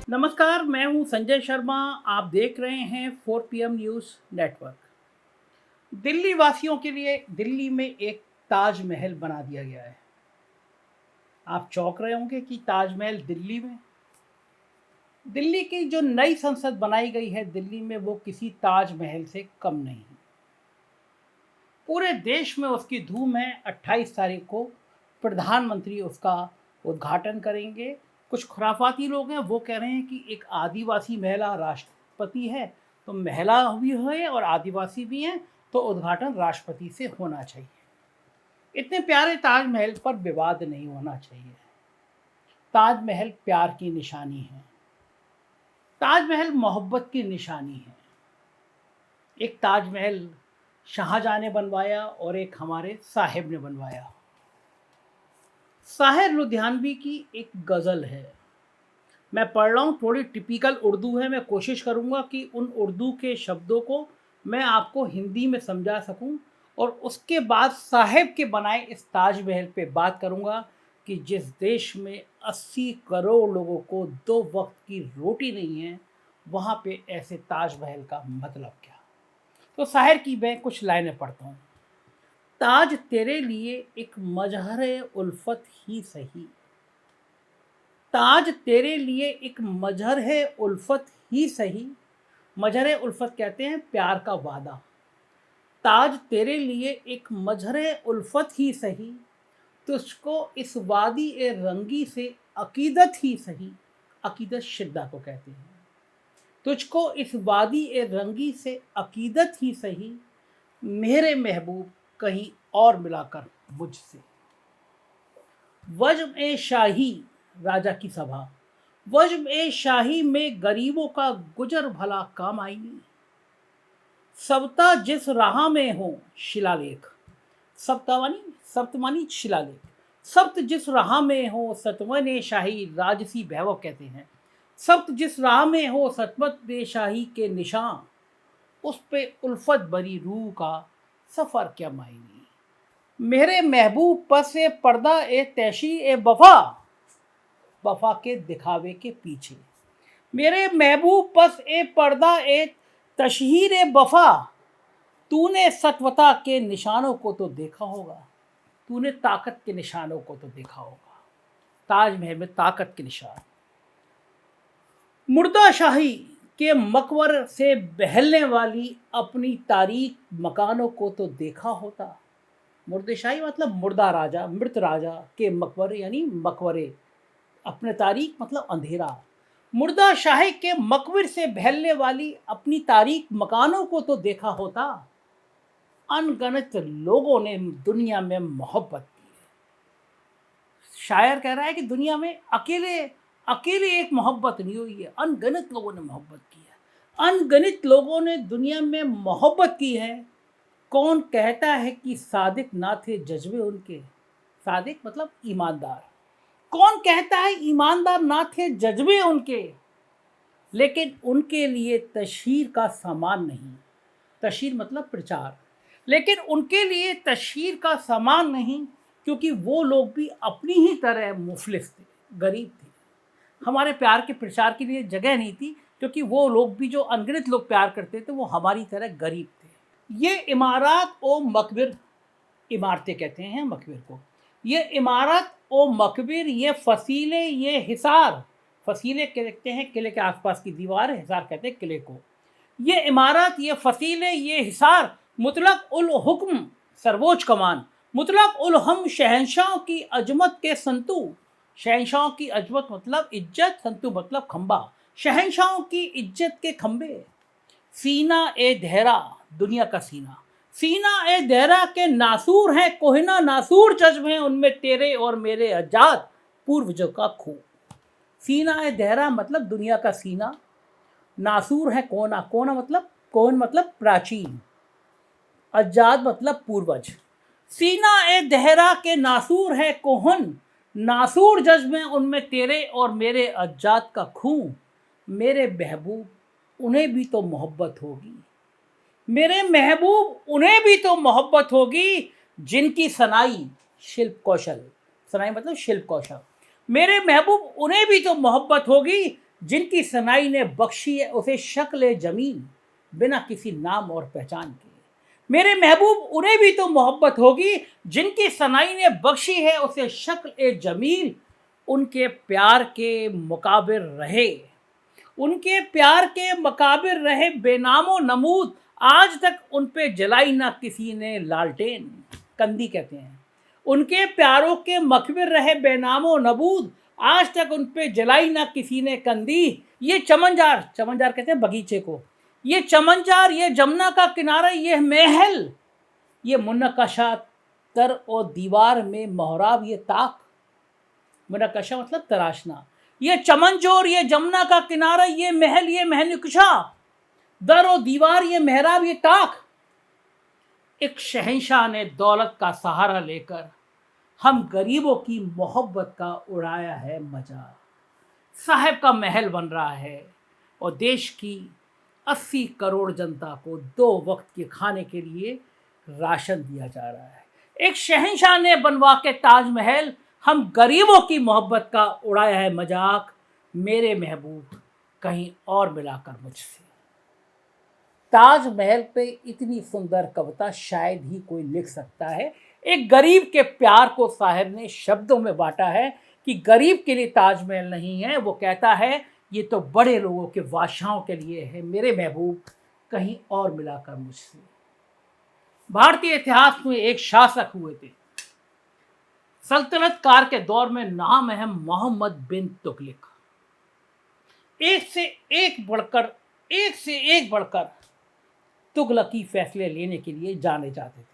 नमस्कार, मैं हूं संजय शर्मा। आप देख रहे हैं 4 PM न्यूज़ नेटवर्क। दिल्ली वासियों के लिए दिल्ली में एक ताजमहल बना दिया गया है। आप चौंक रहे होंगे कि ताजमहल दिल्ली में। दिल्ली की जो नई संसद बनाई गई है दिल्ली में, वो किसी ताजमहल से कम नहीं। पूरे देश में उसकी धूम है। 28 तारीख को प्रधानमंत्री उसका उद्घाटन करेंगे। कुछ खुराफाती लोग हैं, वो कह रहे हैं कि एक आदिवासी महिला राष्ट्रपति है, तो महिला भी है और आदिवासी भी हैं, तो उद्घाटन राष्ट्रपति से होना चाहिए। इतने प्यारे ताजमहल पर विवाद नहीं होना चाहिए। ताजमहल प्यार की निशानी है। ताजमहल मोहब्बत की निशानी है। एक ताजमहल शाहजहां ने बनवाया और एक हमारे साहिब ने बनवाया। साहिर लुधियानवी की एक गज़ल है, मैं पढ़ रहा हूँ। थोड़ी टिपिकल उर्दू है। मैं कोशिश करूँगा कि उन उर्दू के शब्दों को मैं आपको हिंदी में समझा सकूँ, और उसके बाद साहिब के बनाए इस ताजमहल पे बात करूँगा कि जिस देश में 80 करोड़ लोगों को 2 वक्त की रोटी नहीं है, वहाँ पे ऐसे ताजमहल का मतलब क्या। तो साहिर की मैं कुछ लाइनें पढ़ता हूँ। ताज तेरे लिए एक मजहर उल्फत ही सही, ताज तेरे लिए एक मजहर है उल्फत ही सही। मजहर उल्फत कहते हैं प्यार का वादा। ताज तेरे लिए एक मजहर उल्फत ही सही, तुझको इस वादी ए रंगी से अकीदत ही सही। अकीदत शिद्दा को कहते हैं। तुझको इस वादी ए रंगी से अकीदत ही सही, मेरे महबूब कहीं और मिलाकर मुझसे। वज्म ए शाही राजा की सभा, वज्म ए शाही में गरीबों का गुजर भला काम आईनी। सब्ता जिस राह में हो शिलालेख, सप्तमानी शिलालेख। सप्त जिस राह में हो सतवन शाही राजसी वैभव कहते हैं। सप्त जिस राह में हो सतवन शाही के निशान, उस पे उल्फत भरी रूह का सफ़र क्या मायनी। मेरे महबूब पर से पर्दा ए तैशी ए वफा, वफा के दिखावे के पीछे। मेरे महबूब पस ए पर्दा ए तशहीर ए वफा, तूने सत्वता के निशानों को तो देखा होगा, तूने ताकत के निशानों को तो देखा होगा। ताजमहल में ताकत के निशान। मुर्दाशाही के मकबर से बहलने वाली अपनी तारीख मकानों को तो देखा होता। मुर्दाशाही मतलब मुर्दा राजा, मृत राजा के मकबरे यानी मकबरे, अपने तारीख मतलब अंधेरा। मुर्दा शाही के मकबर से बहलने वाली अपनी तारीख मकानों को तो देखा होता। अनगिनत लोगों ने दुनिया में मोहब्बत की है। शायर कह रहा है कि दुनिया में अकेले अकेले एक मोहब्बत नहीं हुई है, अनगिनत लोगों ने मोहब्बत की है। अनगिनत लोगों ने दुनिया में मोहब्बत की है। कौन कहता है कि सादिक ना थे जज्बे उनके। सादिक मतलब ईमानदार। कौन कहता है ईमानदार ना थे जज्बे उनके, लेकिन उनके लिए तशहीर का सामान नहीं। तशहीर मतलब प्रचार। लेकिन उनके लिए तशहीर का सामान नहीं, क्योंकि वो लोग भी अपनी ही तरह मुफलिस थे, गरीब थे। हमारे प्यार के प्रचार के लिए जगह नहीं थी, क्योंकि वो लोग भी जो अनगिनत लोग प्यार करते थे वो हमारी तरह गरीब थे। ये इमारत ओ मकबर, इमारतें कहते हैं मकबर को। ये इमारत ओ मकबर, ये फसीले, ये हिसार। फसीले कहते हैं किले के आसपास की दीवार, हिसार कहते हैं किले को। ये इमारत, ये फसीले, ये हिसार, मुतलक उल हुक्म सर्वोच्च कमान, मुतलक उल हम शहंशाह की अजमत के संतु। शहंशाह की अजमत मतलब इज्जत, संतु मतलब खंबा। शहंशाह की इज्जत के खंबे। सीना ए धैरा, दुनिया का सीना। सीना ए दहरा के नासूर हैं कोहिना, नासूर चश्म हैं उनमें तेरे और मेरे आजाद पूर्वजों का खून। सीना ए दहरा मतलब दुनिया का सीना। नासूर है कोना, कोना मतलब कोन मतलब प्राचीन। आजाद मतलब पूर्वज। सीना ए दहरा के नासूर है कोहन, नासूर जज्म हैं उनमें तेरे और मेरे आजाद का खून। मेरे महबूब उन्हें भी तो मोहब्बत होगी, मेरे महबूब उन्हें भी तो मोहब्बत होगी, जिनकी सनाई शिल्प कौशल। सनाई मतलब शिल्प कौशल। मेरे महबूब उन्हें भी तो मोहब्बत होगी, जिनकी सनाई ने बख्शी है उसे शक्ल जमीन, बिना किसी नाम और पहचान के। मेरे महबूब उन्हें भी तो मोहब्बत होगी, जिनकी सनाई ने बख्शी है उसे शक्ल जमील। उनके प्यार के मुकाबिर रहे, उनके प्यार के मकाबिर रहे बेनामो नमूद। आज तक उन पे जलाई ना किसी ने लालटेन, कंदी कहते हैं। उनके प्यारों के मकबिर रहे बेनामो नबूद, आज तक उन पे जलाई ना किसी ने कंदी। ये चमनजार, चमनजार कहते हैं बगीचे को, ये चमनजार, ये जमुना का किनारा, ये महल, ये मुनक्कशा तर और दीवार में मोहराब, ये ताक, मुनक्कशा मतलब तराशना, ये चमनजोर, ये जमुना का किनारा, ये महल, ये महनुकशा, दर और दीवार, ये मेहराब, ये ताक। एक शहंशाह ने दौलत का सहारा लेकर हम गरीबों की मोहब्बत का उड़ाया है मजा। साहब का महल बन रहा है और देश की 80 करोड़ जनता को 2 वक्त के खाने के लिए राशन दिया जा रहा है। एक शहंशाह ने बनवा के ताजमहल हम गरीबों की मोहब्बत का उड़ाया है मजाक। मेरे महबूब कहीं और मिलाकर मुझसे। ताजमहल पे इतनी सुंदर कविता शायद ही कोई लिख सकता है। एक गरीब के प्यार को साहब ने शब्दों में बांटा है कि गरीब के लिए ताजमहल नहीं है, वो कहता है ये तो बड़े लोगों के बादशाहों के लिए है। मेरे महबूब कहीं और मिलाकर मुझसे। भारतीय इतिहास में एक शासक हुए थे सल्तनत कार के दौर में, नाम है मोहम्मद बिन तुगलक। एक से एक बढ़कर तुगलकी फैसले लेने के लिए जाने जाते थे।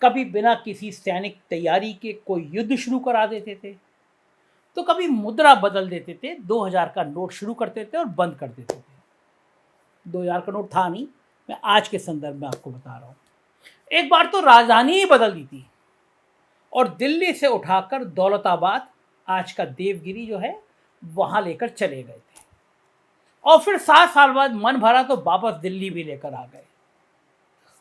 कभी बिना किसी सैनिक तैयारी के कोई युद्ध शुरू करा देते थे, तो कभी मुद्रा बदल देते थे, 2000 का नोट शुरू करते थे और बंद कर देते थे। 2000 का नोट था नहीं, मैं आज के संदर्भ में आपको बता रहा हूँ। एक बार तो राजधानी ही बदल दी थी और दिल्ली से उठाकर दौलताबाद, आज का देवगिरी जो है, वहां लेकर चले गए थे। और फिर 7 साल बाद मन भरा तो वापस दिल्ली भी लेकर आ गए।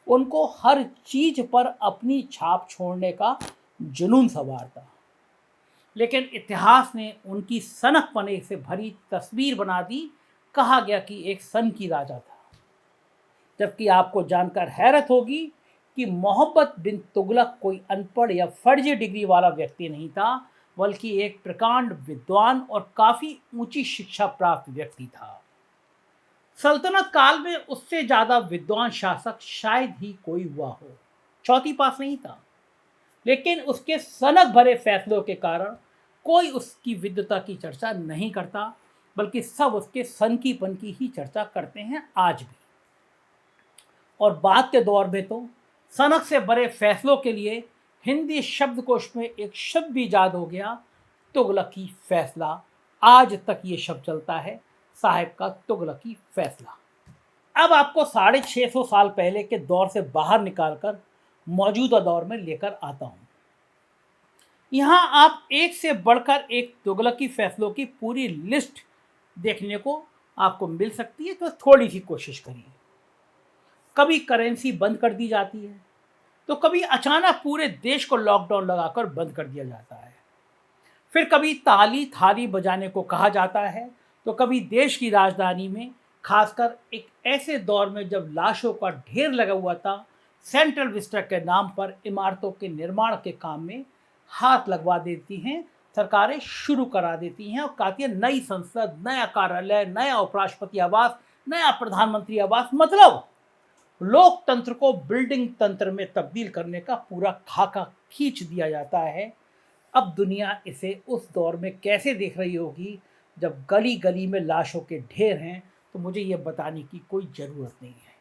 उनको हर चीज पर अपनी छाप छोड़ने का जुनून सवार था, लेकिन इतिहास ने उनकी सनकपने से भरी तस्वीर बना दी। कहा गया कि एक सन की राजा था, जबकि आपको जानकर हैरत होगी कि मोहम्मद बिन तुगलक कोई अनपढ़ या फर्जी डिग्री वाला व्यक्ति नहीं था, बल्कि एक प्रकांड विद्वान और काफ़ी ऊंची शिक्षा प्राप्त व्यक्ति था। सल्तनत काल में उससे ज़्यादा विद्वान शासक शायद ही कोई हुआ हो। चौथी पास नहीं था, लेकिन उसके सनक भरे फैसलों के कारण कोई उसकी विद्वता की चर्चा नहीं करता, बल्कि सब उसके सनकीपन की ही चर्चा करते हैं आज भी। और बाद के दौर में तो सनक से भरे फैसलों के लिए हिंदी शब्दकोश में एक शब्द भी ईजाद हो गया, तुगलकी फैसला। आज तक ये शब्द चलता है, साहब का तुगलकी फैसला। अब आपको 650 साल पहले के दौर से बाहर निकालकर मौजूदा दौर में लेकर आता हूँ। यहाँ आप एक से बढ़कर एक तुगलकी फैसलों की पूरी लिस्ट देखने को आपको मिल सकती है, तो थोड़ी सी कोशिश करिए। कभी करेंसी बंद कर दी जाती है, तो कभी अचानक पूरे देश को लॉकडाउन लगाकर बंद कर दिया जाता है। फिर कभी ताली थाली बजाने को कहा जाता है, तो कभी देश की राजधानी में, खासकर एक ऐसे दौर में जब लाशों का ढेर लगा हुआ था, सेंट्रल विस्टा के नाम पर इमारतों के निर्माण के काम में हाथ लगवा देती हैं सरकारें, शुरू करा देती हैं और कहती है नई संसद, नया कार्यालय, नया उपराष्ट्रपति आवास, नया प्रधानमंत्री आवास। मतलब लोकतंत्र को बिल्डिंग तंत्र में तब्दील करने का पूरा खाका खींच दिया जाता है। अब दुनिया इसे उस दौर में कैसे देख रही होगी जब गली गली में लाशों के ढेर हैं, तो मुझे ये बताने की कोई ज़रूरत नहीं है।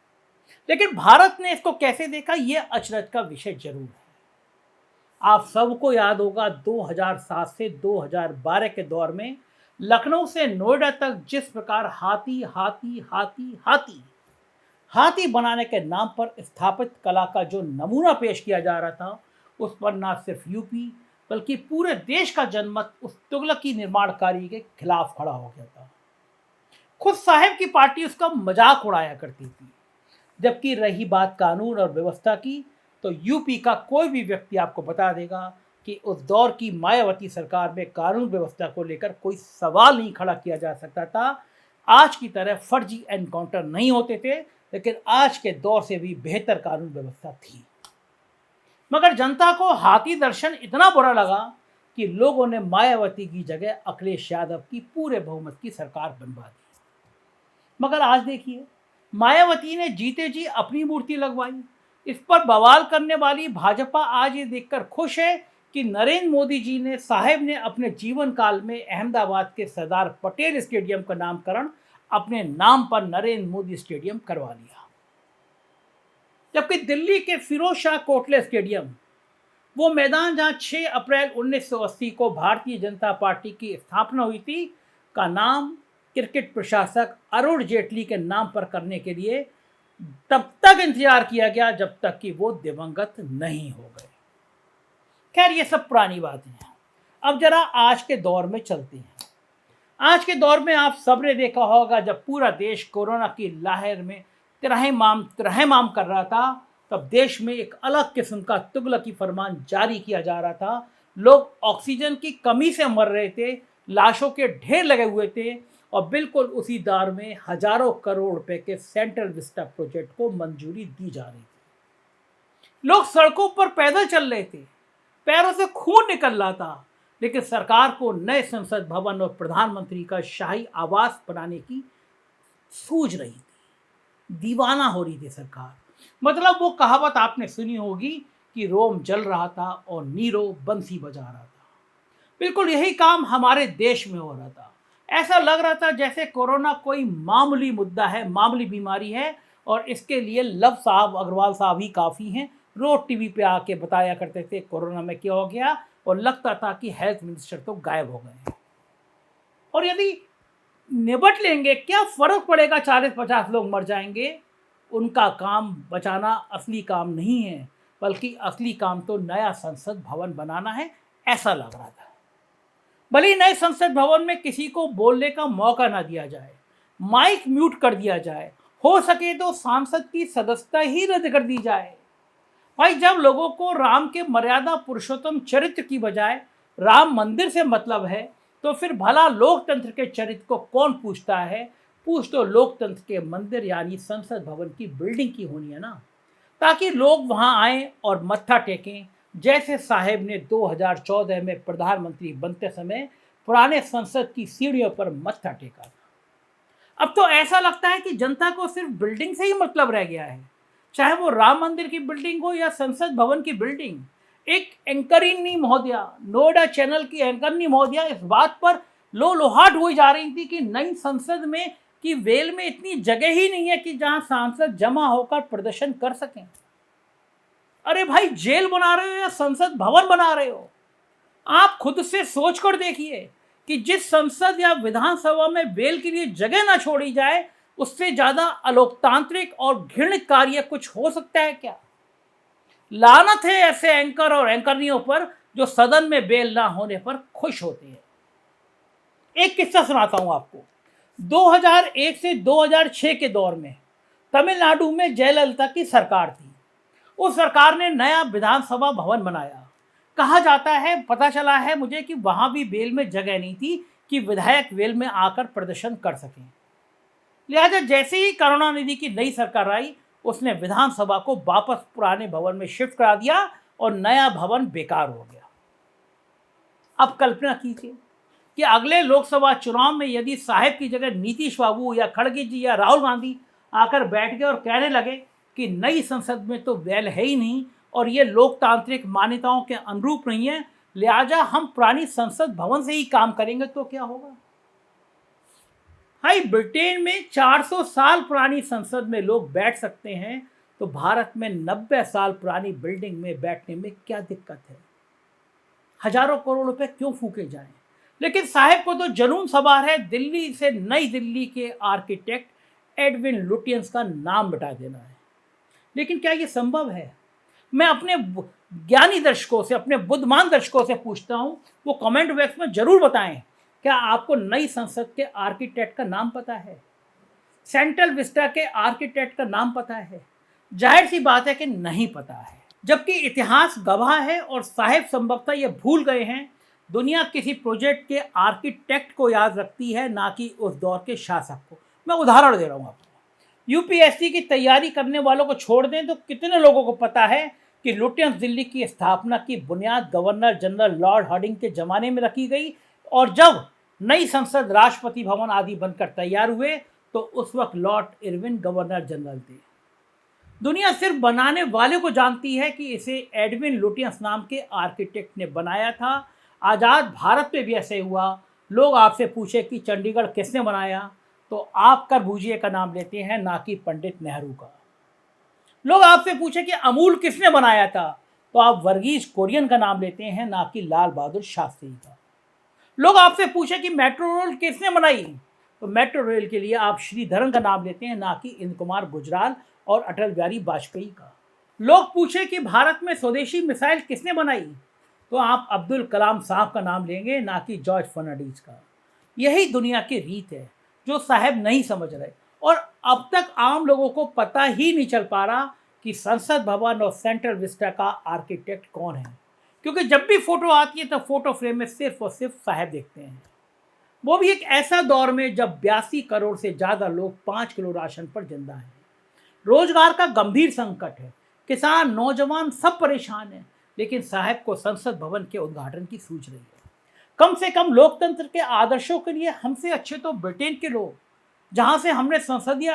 लेकिन भारत ने इसको कैसे देखा, ये अचरज का विषय जरूर है। आप सबको याद होगा 2007 से 2012 के दौर में लखनऊ से नोएडा तक जिस प्रकार हाथी हाथी हाथी हाथी हाथी बनाने के नाम पर स्थापित कला का जो नमूना पेश किया जा रहा था, उस पर न सिर्फ यूपी बल्कि पूरे देश का जनमत उस तुगलकी निर्माणकारी के खिलाफ खड़ा हो गया था। खुद साहब की पार्टी उसका मजाक उड़ाया करती थी। जबकि रही बात कानून और व्यवस्था की, तो यूपी का कोई भी व्यक्ति आपको बता देगा कि उस दौर की मायावती सरकार में कानून व्यवस्था को लेकर कोई सवाल नहीं खड़ा किया जा सकता था। आज की तरह फर्जी एनकाउंटर नहीं होते थे, लेकिन आज के दौर से भी बेहतर कानून व्यवस्था थी। मगर जनता को हाथी दर्शन इतना बुरा लगा कि लोगों ने मायावती की जगह अखिलेश यादव की पूरे बहुमत की सरकार बनवा दी। मगर आज देखिए, मायावती ने जीते जी अपनी मूर्ति लगवाई। इस पर बवाल करने वाली भाजपा आज ये देखकर खुश है कि नरेंद्र मोदी जी ने साहब ने अपने जीवन काल में अहमदाबाद के सरदार पटेल स्टेडियम का नामकरण अपने नाम पर नरेंद्र मोदी स्टेडियम करवा लिया। जबकि दिल्ली के फिरोज शाह कोटले स्टेडियम, वो मैदान जहां 6 अप्रैल 1980 को भारतीय जनता पार्टी की स्थापना हुई थी, का नाम क्रिकेट प्रशासक अरुण जेटली के नाम पर करने के लिए तब तक इंतजार किया गया जब तक कि वो दिवंगत नहीं हो गए। खैर, ये सब पुरानी बातें हैं। अब जरा आज के दौर में चलते हैं। आज के दौर में आप सबने देखा होगा, जब पूरा देश कोरोना की लहर में त्रहमाम कर रहा था, तब देश में एक अलग किस्म का तुगलकी फरमान जारी किया जा रहा था। लोग ऑक्सीजन की कमी से मर रहे थे, लाशों के ढेर लगे हुए थे, और बिल्कुल उसी दौर में हजारों करोड़ रुपए के सेंट्रल विस्टा प्रोजेक्ट को मंजूरी दी जा रही थी। लोग सड़कों पर पैदल चल रहे थे, पैरों से खून निकल रहा था, लेकिन सरकार को नए संसद भवन और प्रधानमंत्री का शाही आवास बनाने की सूझ रही थी। दीवाना हो रही थी सरकार। मतलब वो कहावत आपने सुनी होगी कि रोम जल रहा था और नीरो बंसी बजा रहा था। बिल्कुल यही काम हमारे देश में हो रहा था। ऐसा लग रहा था जैसे कोरोना कोई मामूली मुद्दा है, मामूली बीमारी है, और इसके लिए लव साहब, अग्रवाल साहब ही काफ़ी हैं। रोज टीवी पे आके बताया करते थे कोरोना में क्या हो गया, और लगता था कि हेल्थ मिनिस्टर तो गायब हो गए। और यदि निपट लेंगे, क्या फ़र्क पड़ेगा, 40-50 लोग मर जाएंगे। उनका काम बचाना असली काम नहीं है, बल्कि असली काम तो नया संसद भवन बनाना है, ऐसा लग रहा था। भले ही नए संसद भवन में किसी को बोलने का मौका ना दिया जाए, माइक म्यूट कर दिया जाए, हो सके तो सांसद की सदस्यता ही रद्द कर दी जाए। भाई, जब लोगों को राम के मर्यादा पुरुषोत्तम चरित्र की बजाय राम मंदिर से मतलब है, तो फिर भला लोकतंत्र के चरित्र को कौन पूछता है। पूछ तो लोकतंत्र के मंदिर यानी संसद भवन की बिल्डिंग की होनी है ना, ताकि लोग वहां आए और मत्था टेकें, जैसे साहेब ने 2014 में प्रधानमंत्री बनते समय पुराने संसद की सीढ़ियों पर मत्था टेका था। अब तो ऐसा लगता है कि जनता को सिर्फ बिल्डिंग से ही मतलब रह गया है, चाहे वो राम मंदिर की बिल्डिंग हो या संसद भवन की बिल्डिंग। एक एंकरिनी महोदया, नोएडा चैनल की एंकरनी महोदया इस बात पर लोहाट हुई जा रही थी कि नई संसद में की वेल में इतनी जगह ही नहीं है कि जहां सांसद जमा होकर प्रदर्शन कर सकें। अरे भाई, जेल बना रहे हो या संसद भवन बना रहे हो? आप खुद से सोच कर देखिए कि जिस संसद या विधानसभा में बेल के लिए जगह ना छोड़ी जाए, उससे ज्यादा अलोकतांत्रिक और घृणित कार्य कुछ हो सकता है क्या? लानत है ऐसे एंकर और एंकरनियों पर जो सदन में बेल ना होने पर खुश होते हैं। एक किस्सा सुनाता हूं आपको। 2001 से 2006 के दौर में तमिलनाडु में जयललिता की सरकार थी। उस सरकार ने नया विधानसभा भवन बनाया। कहा जाता है, पता चला है मुझे, कि वहां भी बेल में जगह नहीं थी कि विधायक वेल में आकर प्रदर्शन कर सकें। लिहाजा जैसे ही करुणानिधि की नई सरकार आई, उसने विधानसभा को वापस पुराने भवन में शिफ्ट करा दिया और नया भवन बेकार हो गया। अब कल्पना कीजिए कि अगले लोकसभा चुनाव में यदि साहेब की जगह नीतीश बाबू या खड़गे जी या राहुल गांधी आकर बैठ गए और कहने लगे कि नई संसद में तो वेल है ही नहीं और ये लोकतांत्रिक मान्यताओं के अनुरूप नहीं है, लिहाजा हम पुरानी संसद भवन से ही काम करेंगे, तो क्या होगा? भाई, ब्रिटेन में 400 साल पुरानी संसद में लोग बैठ सकते हैं, तो भारत में 90 साल पुरानी बिल्डिंग में बैठने में क्या दिक्कत है? हजारों करोड़ रुपए क्यों फूके जाएं? लेकिन साहब को तो जुनून सवार है दिल्ली से नई दिल्ली के आर्किटेक्ट एडविन लुटियंस का नाम मिटा देना है। लेकिन क्या ये संभव है? मैं अपने ज्ञानी दर्शकों से, अपने बुद्धिमान दर्शकों से पूछता हूं, वो कमेंट बॉक्स में जरूर बताएं, क्या आपको नई संसद के आर्किटेक्ट का नाम पता है? सेंट्रल विस्टा के आर्किटेक्ट का नाम पता है? जाहिर सी बात है कि नहीं पता है। जबकि इतिहास गवाह है और साहिब संभवतः ये भूल गए हैं, दुनिया किसी प्रोजेक्ट के आर्किटेक्ट को याद रखती है, ना कि उस दौर के शासक को। मैं उदाहरण दे रहा हूँ आपको। यूपीएससी की तैयारी करने वालों को छोड़ दें तो कितने लोगों को पता है कि लुटियंस दिल्ली की स्थापना की बुनियाद गवर्नर जनरल लॉर्ड हार्डिंग के ज़माने में रखी गई, और जब नई संसद, राष्ट्रपति भवन आदि बनकर तैयार हुए तो उस वक्त लॉर्ड इरविन गवर्नर जनरल थे। दुनिया सिर्फ बनाने वाले को जानती है कि इसे एडविन लुटियंस नाम के आर्किटेक्ट ने बनाया था। आज़ाद भारत में भी ऐसे हुआ। लोग आपसे पूछे कि चंडीगढ़ किसने बनाया तो आप करबूजिए का नाम लेते हैं, ना कि पंडित नेहरू का। लोग आपसे पूछे कि अमूल किसने बनाया था तो आप वर्गीज कुरियन का नाम लेते हैं, ना कि लाल बहादुर शास्त्री का। लोग आपसे पूछे कि मेट्रो रेल किसने बनाई तो मेट्रो रेल के लिए आप श्रीधरन का नाम लेते हैं, ना कि इंद्र कुमार गुजराल और अटल बिहारी वाजपेयी का। लोग पूछे कि भारत में स्वदेशी मिसाइल किसने बनाई तो आप अब्दुल कलाम साहब का नाम लेंगे, ना कि जॉर्ज फर्नांडिस का। यही दुनिया की रीत है जो साहब नहीं समझ रहे, और अब तक आम लोगों को पता ही नहीं चल पा रहा कि संसद भवन और सेंट्रल विस्टा का आर्किटेक्ट कौन है, क्योंकि जब भी फोटो आती है तो फोटो फ्रेम में सिर्फ और सिर्फ साहब देखते हैं। वो भी एक ऐसा दौर में जब 82 करोड़ से ज़्यादा लोग 5 किलो राशन पर जिंदा हैं। रोजगार का गंभीर संकट है, किसान, नौजवान सब परेशान हैं, लेकिन साहब को संसद भवन के उद्घाटन की सूझ रही है। कम से कम लोकतंत्र के आदर्शों के लिए हमसे अच्छे तो ब्रिटेन के लोग, जहां से हमने संसदीय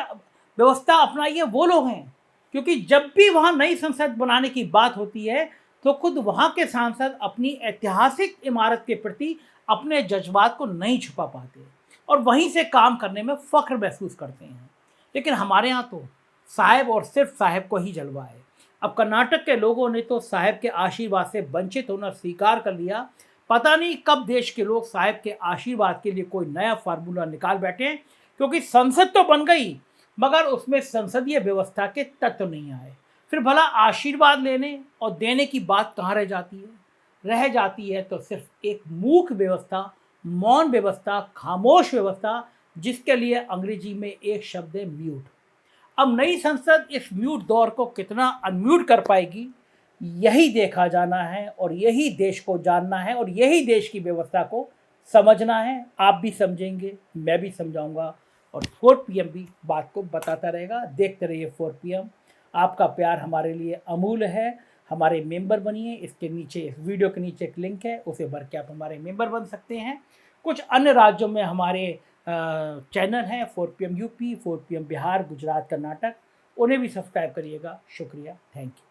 व्यवस्था अपनाई है, वो लोग हैं, क्योंकि जब भी वहां नई संसद बनाने की बात होती है तो खुद वहां के सांसद अपनी ऐतिहासिक इमारत के प्रति अपने जज्बात को नहीं छुपा पाते और वहीं से काम करने में फख्र महसूस करते हैं। लेकिन हमारे यहाँ तो साहब और सिर्फ साहब को ही जलवा है। अब कर्नाटक के लोगों ने तो साहब के आशीर्वाद से वंचित होना स्वीकार कर लिया। पता नहीं कब देश के लोग साहब के आशीर्वाद के लिए कोई नया फार्मूला निकाल बैठे, क्योंकि संसद तो बन गई मगर उसमें संसदीय व्यवस्था के तत्व नहीं आए। फिर भला आशीर्वाद लेने और देने की बात कहाँ रह जाती है? रह जाती है तो सिर्फ एक मूक व्यवस्था, मौन व्यवस्था, खामोश व्यवस्था, जिसके लिए अंग्रेजी में एक शब्द है म्यूट। अब नई संसद इस म्यूट दौर को कितना अनम्यूट कर पाएगी, यही देखा जाना है और यही देश को जानना है और यही देश की व्यवस्था को समझना है। आप भी समझेंगे, मैं भी समझाऊंगा और 4 PM भी बात को बताता रहेगा। देखते रहिए 4 PM। आपका प्यार हमारे लिए अमूल्य है। हमारे मेंबर बनिए। इसके नीचे, इस वीडियो के नीचे एक लिंक है, उसे भर के आप हमारे मेंबर बन सकते हैं। कुछ अन्य राज्यों में हमारे चैनल हैं, 4 PM UP, 4 PM Bihar, Gujarat, Karnataka, उन्हें भी सब्सक्राइब करिएगा। शुक्रिया, थैंक यू।